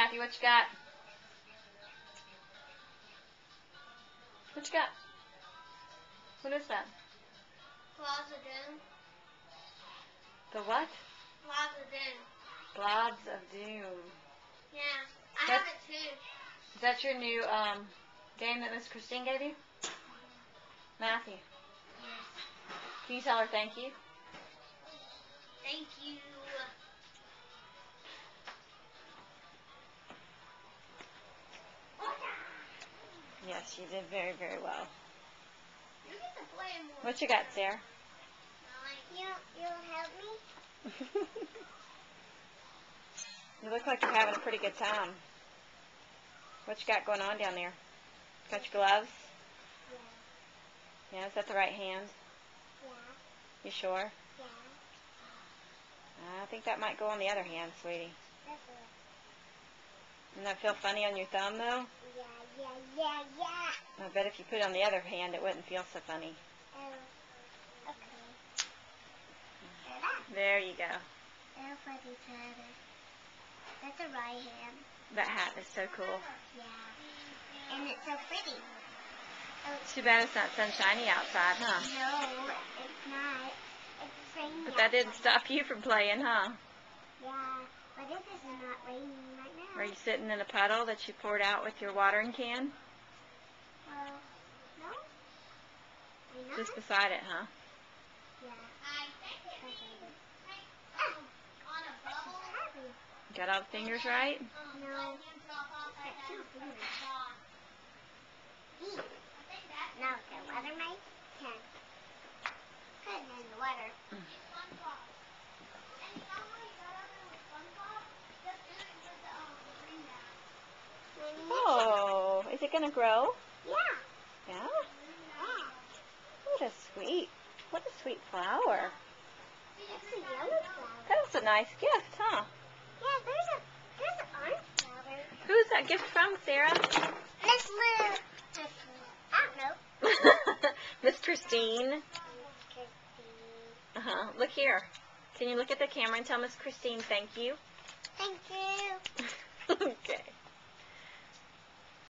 Matthew, what you got? What you got? What is that? Blobs of Doom. The what? Blobs of Doom. Blobs of Doom. Yeah, I have it too. Is that your new game that Miss Christine gave you? Matthew, Yes. can you tell her thank you? Thank you. Yes, you did very, very well. You get to play more. What you got, Sarah? You'll help me? You look like you're having a pretty good time. What you got going on down there? Got your gloves? Yeah. Yeah, is that the right hand? Yeah. You sure? Yeah. I think that might go on the other hand, sweetie. That's it. Doesn't that feel funny on your thumb, though? Yeah. I bet if you put it on the other hand, it wouldn't feel so funny. Oh, okay. There you go. They're for each other. That's the right hand. That hat is so cool. Yeah. And it's so pretty. Too bad it's not sunshiny outside, huh? No, it's not. It's raining. But that didn't stop you from playing, huh? Yeah, but it is not raining right now. Are you sitting in a puddle that you poured out with your watering can? Well, no. We're not. Just beside it, huh? Yeah. On a bubble? Got all the fingers right? No. Two fingers. No, the water might can. Put it in the water. Oh, is it going to grow? Yeah. Yeah? Yeah. What a sweet flower. It's a yellow flower. That was a nice gift, huh? Yeah, there's an orange flower. Who's that gift from, Sarah? Miss Lou. I don't know. Miss Christine. Miss Christine. Uh-huh. Look here. Can you look at the camera and tell Miss Christine thank you? Thank you. Okay.